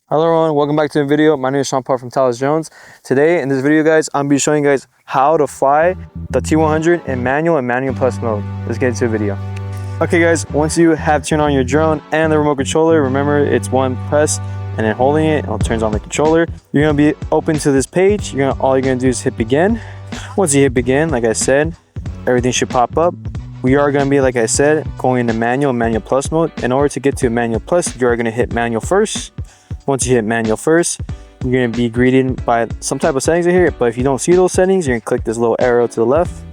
Hello everyone, welcome back to the video. My name is Sean Paul from Talos Drones. Today in this video guys, I'm going to be showing you guys how to fly the T100 in manual and manual plus mode. Let's get into the video. Okay guys, once you have turned on your drone and the remote controller, remember it's one press and then holding it, it turns on the controller. You're going to be open to this page. All you're going to do is hit begin. Once you hit begin, like I said, everything should pop up. We are going to be, like I said, going into manual and manual plus mode. In order to get to manual plus, you are going to hit manual first. Once you hit manual first, you're going to be greeted by some type of settings in here, but if you don't see those settings, you're going to click this little arrow to the left,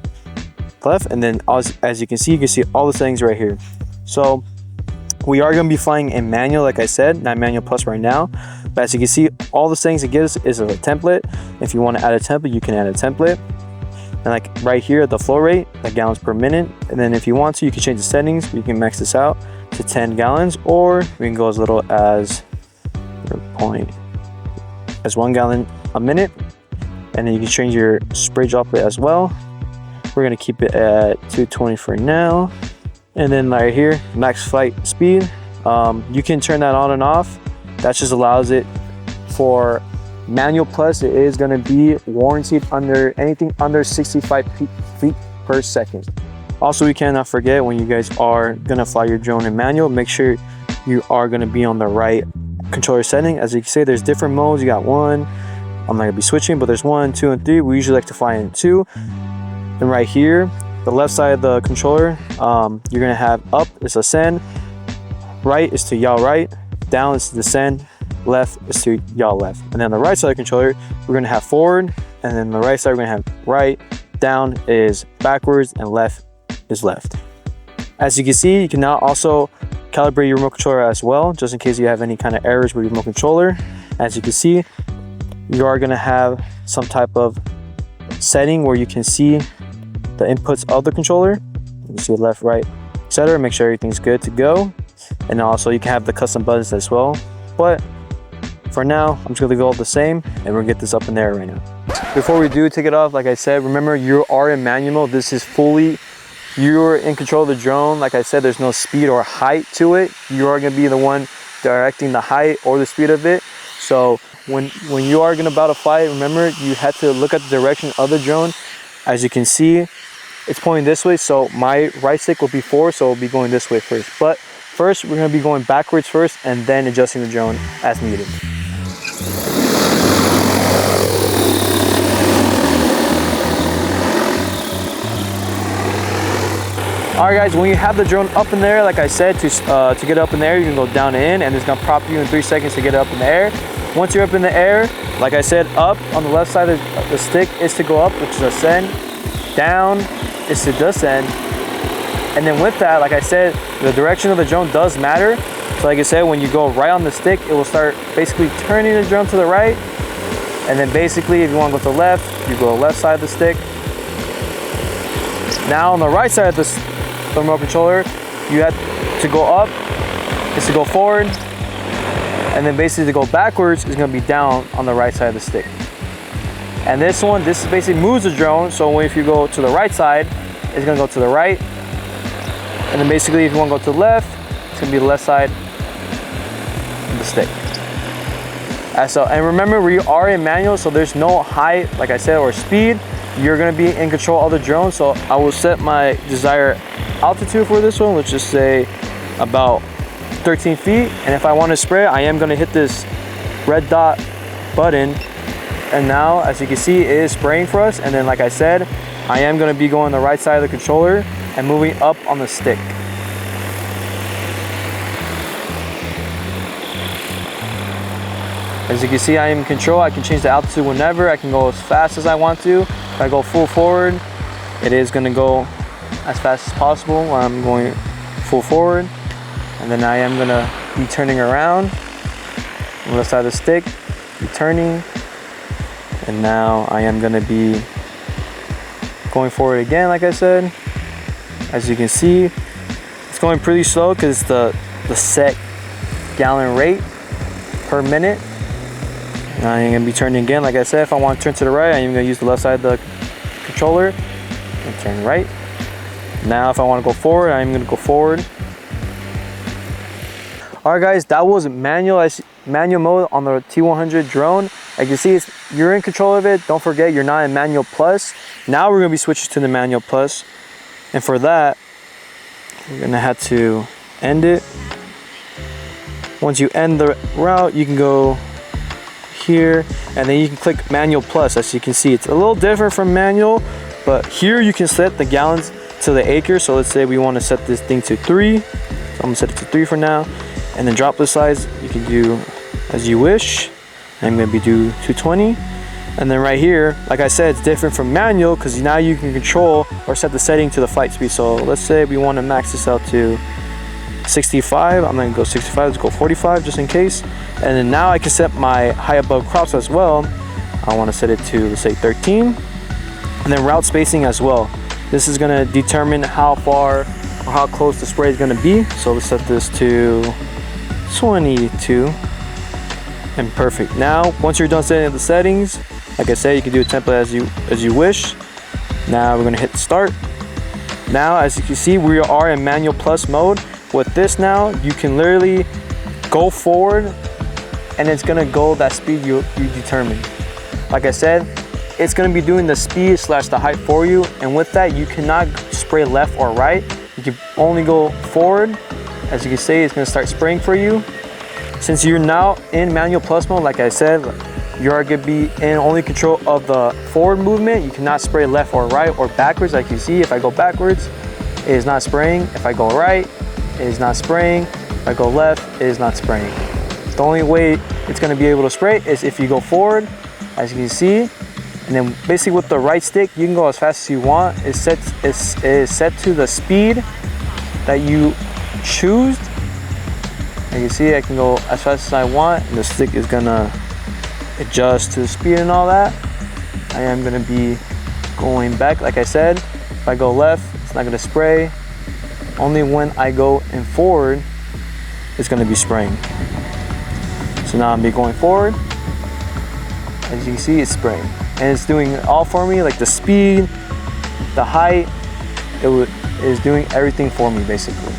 and then as you can see all the settings right here. So we are going to be flying in manual, like I said, not manual plus right now, but as you can see, all the settings it gives is a template. If you want to add a template, you can add a template. And like right here, the flow rate, like gallons per minute, and then if you want to, you can change the settings. You can max this out to 10 gallons, or we can go as little as 1 gallon a minute, and then you can change your spray droplet as well. We're going to keep it at 220 for now. And then right here, max flight speed, you can turn that on and off. That just allows it for manual plus. It is going to be warranted under anything under 65 feet per second. Also, we cannot forget, when you guys are going to fly your drone in manual, make sure you are going to be on the right controller setting. As you can see, there's different modes. You got one, I'm not gonna be switching, but there's 1, 2, and 3. We usually like to fly in 2. And right here, the left side of the controller, you're gonna have up is ascend, right is to yaw right, down is to descend, left is to yaw left. And then the right side of the controller, we're gonna have forward, and then the right side we're gonna have right, down is backwards, and left is left. As you can see, you can now also calibrate your remote controller as well, just in case you have any kind of errors with your remote controller. As you can see, you are going to have some type of setting where you can see the inputs of the controller. You can see left, right, etc. Make sure everything's good to go. And also you can have the custom buttons as well. But for now, I'm just going to leave it all the same, and we're going to get this up in there right now. Before we do take it off, like I said, remember you are in manual. This is fully, you're in control of the drone. Like I said, there's no speed or height to it. You are going to be the one directing the height or the speed of it. So when you are going to about to fly, remember you have to look at the direction of the drone. As you can see, it's pointing this way, so my right stick will be forward, so it'll be going this way first. But first, we're going to be going backwards first, and then adjusting the drone as needed. Alright guys, when you have the drone up in there, like I said, to get up in the air, you can go down and in, and it's going to prop you in 3 seconds to get up in the air. Once you're up in the air, like I said, up on the left side of the stick is to go up, which is ascend. Down is to descend. And then with that, like I said, the direction of the drone does matter. So like I said, when you go right on the stick, it will start basically turning the drone to the right. And then basically, if you want to go to the left, you go left side of the stick. Now on the right side of the remote controller, you have to go up is to go forward, and then basically to go backwards is going to be down on the right side of the stick. And this basically moves the drone, so if you go to the right side, it's going to go to the right, and then basically if you want to go to the left, it's going to be the left side of the stick. And remember, we are in manual, so there's no height, like I said, or speed. You're going to be in control of the drone, so I will set my desired altitude for this one. Let's just say about 13 feet. And if I want to spray, I am going to hit this red dot button, and now as you can see, it is spraying for us. And then like I said, I am going to be going the right side of the controller and moving up on the stick. As you can see, I am in control. I can change the altitude whenever. I can go as fast as I want to. If I go full forward, it is going to go as fast as possible when I'm going full forward. And then I am going to be turning around on the left side of the stick, be turning. And now I am going to be going forward again, like I said. As you can see, it's going pretty slow because the set gallon rate per minute. Now I'm going to be turning again. Like I said, if I want to turn to the right, I'm going to use the left side of the controller and turn right. Now if I want to go forward, I'm going to go forward. All right guys, that was manual mode on the T100 drone. As you can see, you're in control of it. Don't forget, you're not in manual plus. Now we're gonna be switching to the manual plus. And for that, we're gonna have to end it. Once you end the route, you can go here and then you can click manual plus. As you can see, it's a little different from manual, but here you can set the gallons to the acre. So let's say we want to set this thing to 3. So I'm gonna set it to 3 for now. And then droplet size, you can do as you wish. I'm gonna do 220. And then right here, like I said, it's different from manual because now you can control or set the setting to the flight speed. So let's say we want to max this out to 65. I'm gonna go 65, let's go 45 just in case. And then now I can set my high above crops as well. I want to set it to, let's say, 13. And then route spacing as well. This is gonna determine how far or how close the spray is gonna be. So let's set this to 22. And perfect. Now, once you're done setting the settings, like I said, you can do a template as you wish. Now we're gonna hit start. Now, as you can see, we are in manual plus mode. With this now, you can literally go forward and it's gonna go that speed you determine. Like I said, it's gonna be doing the speed / the height for you. And with that, you cannot spray left or right. You can only go forward. As you can see, it's gonna start spraying for you. Since you're now in manual plus mode, like I said, you are gonna be in only control of the forward movement. You cannot spray left or right or backwards. Like you see, if I go backwards, it is not spraying. If I go right, it is not spraying. If I go left, it is not spraying. The only way it's gonna be able to spray is if you go forward, as you can see. And then basically with the right stick, you can go as fast as you want. It's set to the speed that you choose. As you see, I can go as fast as I want, and the stick is gonna adjust to the speed and all that. I am gonna be going back, like I said. If I go left, it's not gonna spray. Only when I go in forward, it's gonna be spraying. So now I'm gonna be going forward. As you can see, it's spraying. And it's doing it all for me, like the speed, the height, it is doing everything for me basically.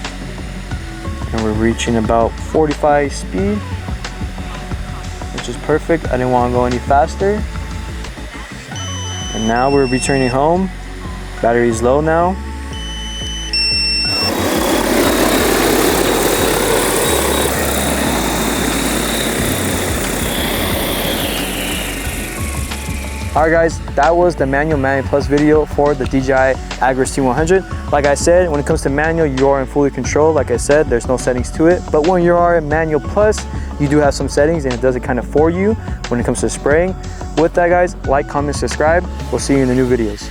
And we're reaching about 45 speed, which is perfect. I didn't want to go any faster. And now we're returning home. Battery is low now. Alright guys, that was the manual plus video for the DJI Agras T100. Like I said, when it comes to manual, you are in fully control. Like I said, there's no settings to it. But when you are in manual plus, you do have some settings and it does it kind of for you when it comes to spraying. With that guys, like, comment, subscribe. We'll see you in the new videos.